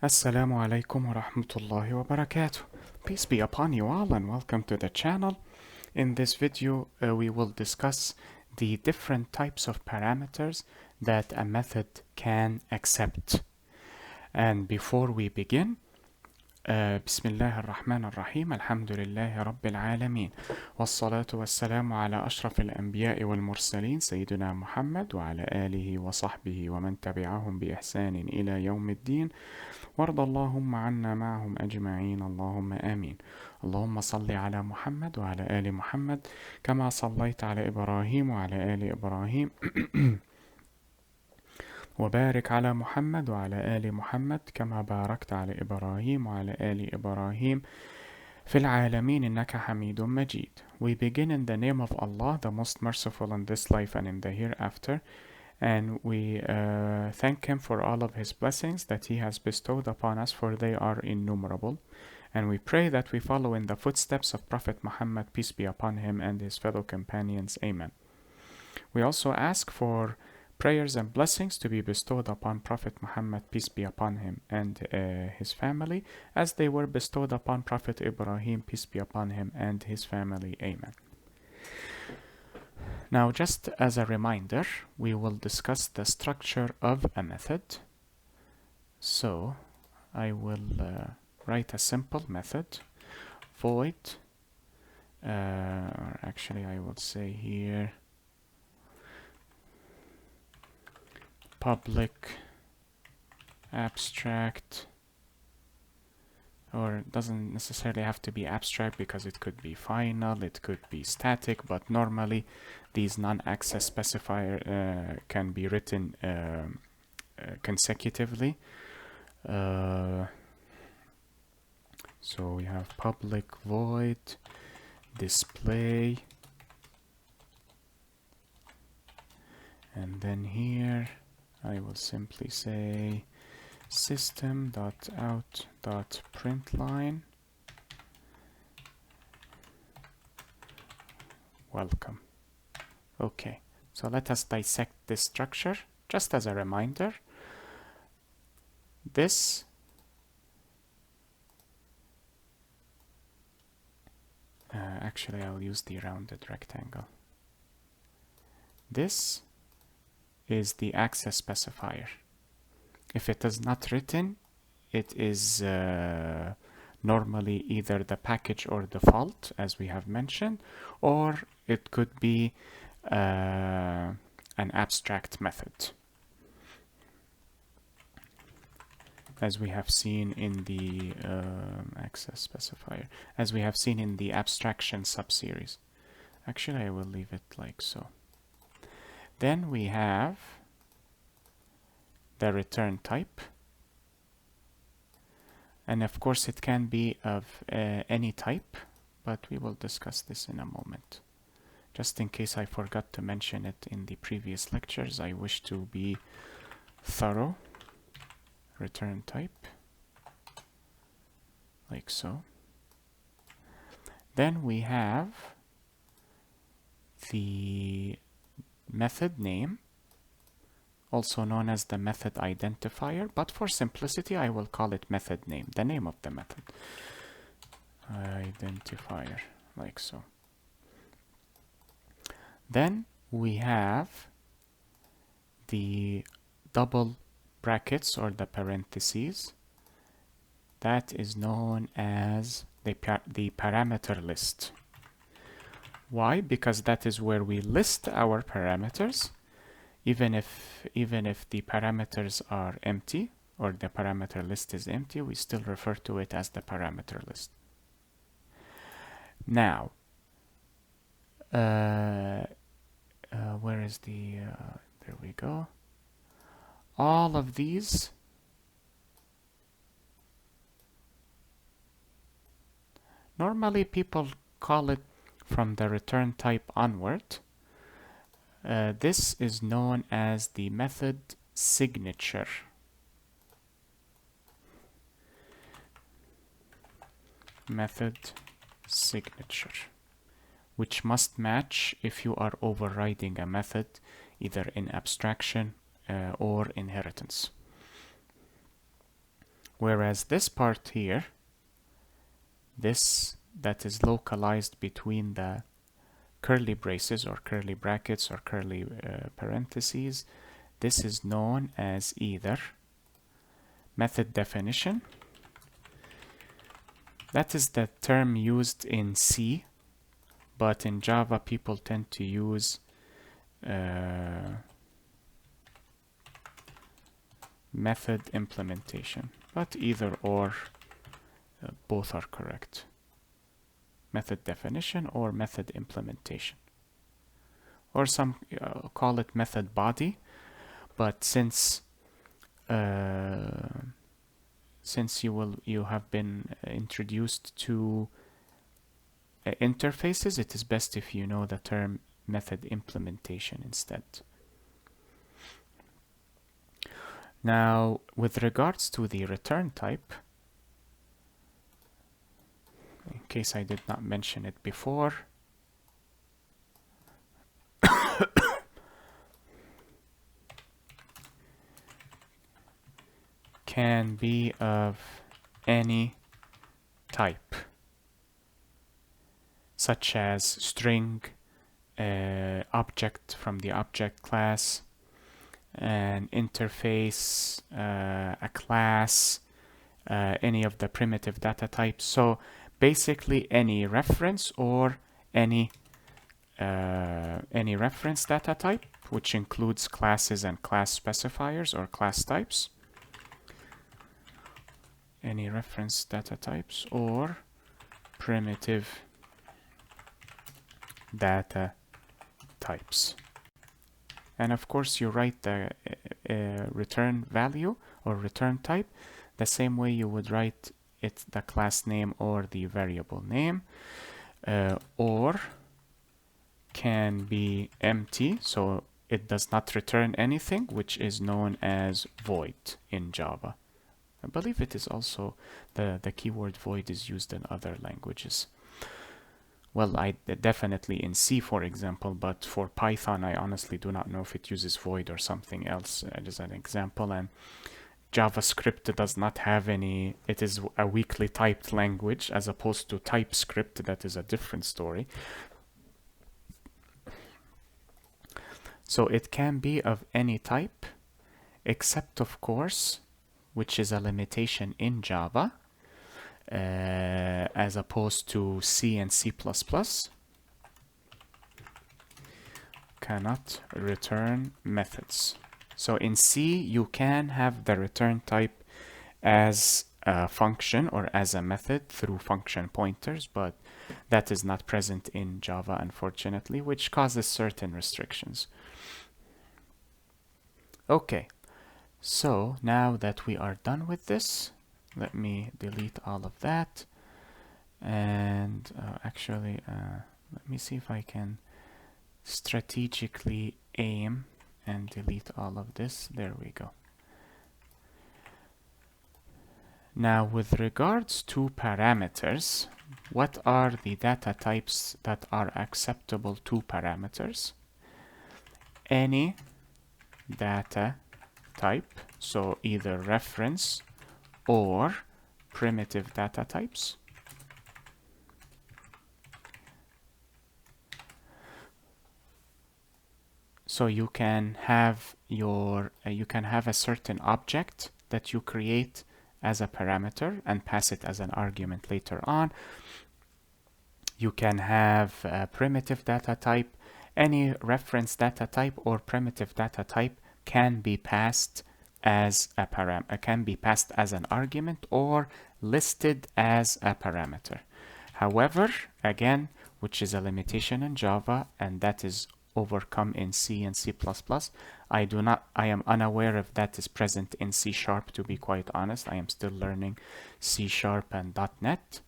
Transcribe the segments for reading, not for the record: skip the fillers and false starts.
Assalamu alaikum wa rahmatullahi wa barakatuh. Peace be upon you all and welcome to the channel. In this video, we will discuss the different types of parameters that a method can accept. And before we begin, بسم الله الرحمن الرحيم الحمد لله رب العالمين والصلاة والسلام على أشرف الأنبياء والمرسلين سيدنا محمد وعلى آله وصحبه ومن تبعهم بإحسان إلى يوم الدين وارض اللهم عنا معهم أجمعين اللهم آمين. اللهم صل على محمد وعلى آل محمد كما صليت على إبراهيم وعلى آل إبراهيم وبارك على محمد وعلى آل محمد كما باركت على إبراهيم وعلى آل إبراهيم في العالمين إنك حميد مجيد. We begin in the name of Allah, the most merciful in this life and in the hereafter, and we thank Him for all of His blessings that He has bestowed upon us, for they are innumerable. And we pray that we follow in the footsteps of Prophet Muhammad, peace be upon him, and his fellow companions. Amen. We also ask for prayers and blessings to be bestowed upon Prophet Muhammad, peace be upon him, and his family, as they were bestowed upon Prophet Ibrahim, peace be upon him, and his family. Amen. Now, just as a reminder, we will discuss the structure of a method. So, I will write a simple method, void, or actually I will say here, public abstract, or it doesn't necessarily have to be abstract because it could be final, it could be static, but normally these non-access specifier can be written consecutively. So we have public void display, and then here I will simply say system.out.println welcome. Okay, so let us dissect this structure. Just as a reminder, this actually I'll use the rounded rectangle. This is the access specifier. If it is not written, it is normally either the package or default, as we have mentioned, or it could be an abstract method, as we have seen in the access specifier, as we have seen in the abstraction subseries. Actually, I will leave it like so. Then we have the return type, and of course it can be of any type, but we will discuss this in a moment. Just in case I forgot to mention it in the previous lectures, I wish to be thorough. Return type, like so. Then we have the method name, also known as the method identifier, but for simplicity I will call it method name, the name of the method. Identifier, like so. Then we have the double brackets or the parentheses. That is known as the parameter list. Why? Because that is where we list our parameters, even if the parameters are empty or the parameter list is empty, we still refer to it as the parameter list. Now, where is the there we go. All of these normally people call it from the return type onward. This is known as the method signature. Method signature, which must match if you are overriding a method either in abstraction or inheritance. Whereas this part here, this that is localized between the curly braces or curly brackets or curly parentheses, this is known as either method definition. That is the term used in C, but in Java people tend to use method implementation, but either or both are correct. Method definition or method implementation, or some call it method body, but since you have been introduced to interfaces, it is best if you know the term method implementation instead. Now, with regards to the return type, in case I did not mention it before, can be of any type, such as string, object from the object class, an interface, a class, any of the primitive data types. So basically any reference or any reference data type, which includes classes and class specifiers or class types. Any reference data types or primitive data types. And of course you write the return value or return type the same way you would write it, the class name or the variable name, or can be empty, so it does not return anything, which is known as void in Java. I believe it is also the keyword void is used in other languages. Well, definitely in C, for example, but for Python, I honestly do not know if it uses void or something else as an example. And JavaScript does not have any, it is a weakly typed language as opposed to TypeScript, that is a different story. So it can be of any type, except of course, which is a limitation in Java, as opposed to C and C++, cannot return methods. So in C, you can have the return type as a function or as a method through function pointers, but that is not present in Java, unfortunately, which causes certain restrictions. Okay, so now that we are done with this, let me delete all of that. And actually, let me see if I can strategically aim and delete all of this. There we go. Now, with regards to parameters, what are the data types that are acceptable to parameters? Any data type, so either reference or primitive data types. So you can have your you can have a certain object that you create as a parameter and pass it as an argument later on. You can have a primitive data type. Any reference data type or primitive data type can be passed as a can be passed as an argument or listed as a parameter. However, again, which is a limitation in Java, and that is overcome in C and C++. I am unaware if that is present in C#, to be quite honest. I am still learning C# and .NET.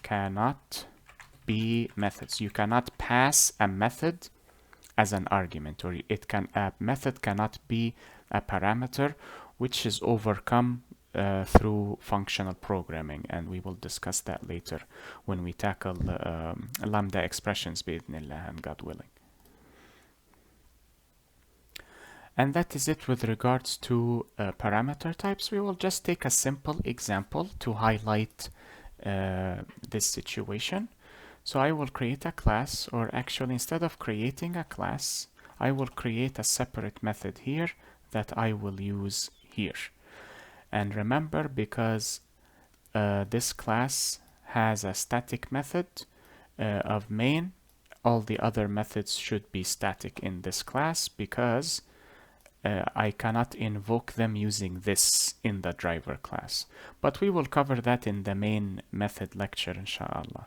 Cannot be methods. You cannot pass a method as an argument, or a method cannot be a parameter, which is overcome through functional programming, and we will discuss that later when we tackle Lambda expressions, بإذن الله, and God willing. And that is it with regards to parameter types. We will just take a simple example to highlight this situation. So I will create a class, or actually instead of creating a class, I will create a separate method here that I will use here. And remember, because this class has a static method of main, all the other methods should be static in this class, because I cannot invoke them using this in the driver class. But we will cover that in the main method lecture, inshallah.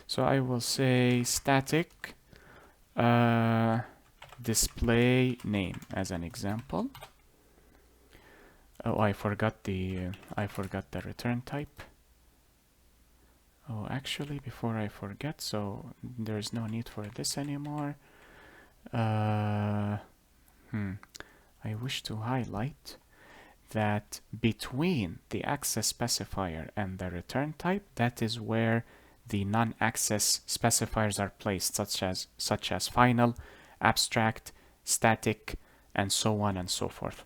So I will say static display name as an example. Oh, I forgot the return type. Oh, actually, before I forget, so there's no need for this anymore. I wish to highlight that between the access specifier and the return type, that is where the non-access specifiers are placed, such as final, abstract, static, and so on and so forth.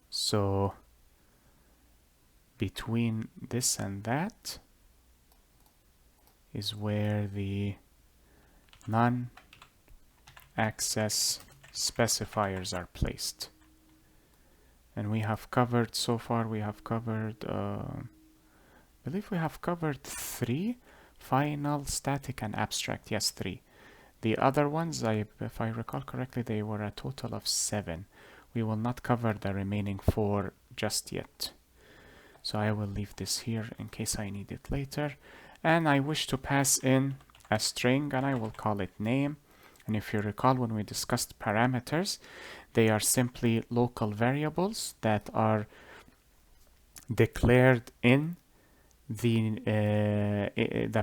So between this and that is where the non-access specifiers are placed. And we have covered, so far we have covered, I believe we have covered 3: final, static, and abstract. Yes, 3. The other ones, if I recall correctly, they were a total of 7. We will not cover the remaining 4 just yet. So I will leave this here in case I need it later. And I wish to pass in a string, and I will call it name. And if you recall, when we discussed parameters, they are simply local variables that are declared in the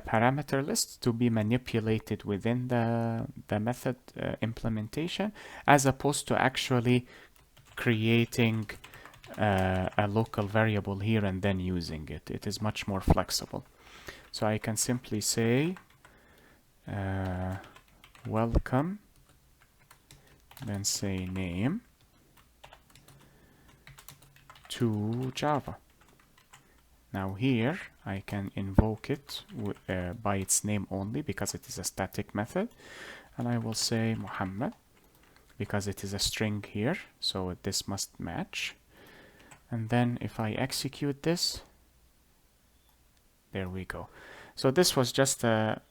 parameter list to be manipulated within the method implementation, as opposed to actually creating a local variable here and then using it. It is much more flexible. So I can simply say welcome, then say name to Java. Now here I can invoke it by its name only, because it is a static method, and I will say Muhammad because it is a string here, so this must match. And then if I execute this, there we go. So this was just a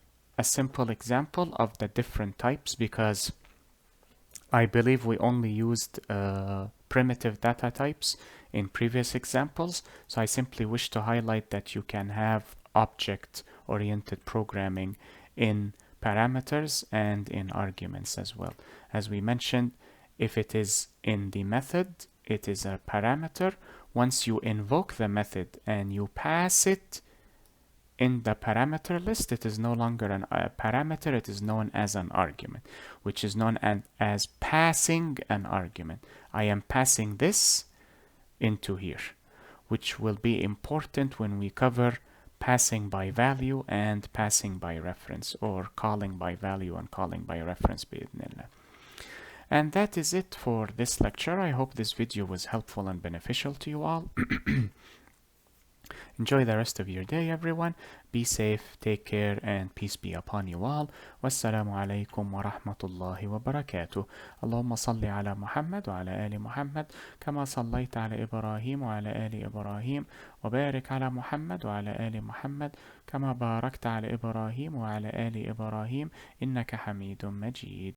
simple example of the different types, because I believe we only used primitive data types in previous examples. So I simply wish to highlight that you can have object-oriented programming in parameters and in arguments as well. As we mentioned, if it is in the method, it is a parameter. Once you invoke the method and you pass it in the parameter list, it is no longer a parameter, it is known as an argument, which is known as passing an argument. I am passing this into here, which will be important when we cover passing by value and passing by reference, or calling by value and calling by reference, bi'idhnillah. And that is it for this lecture. I hope this video was helpful and beneficial to you all. Enjoy the rest of your day, everyone. Be safe, take care, and peace be upon you all. Wassalamu alaikum wa rahmatullahi wa barakatuh. Allahumma salli ala Muhammad wa ala ali Muhammad, kama sallaita ala Ibrahim wa ala ali Ibrahim, wa barik ala Muhammad wa ala ali Muhammad, kama barakta ala Ibrahim wa ala ali Ibrahim, innaka hamidun majid.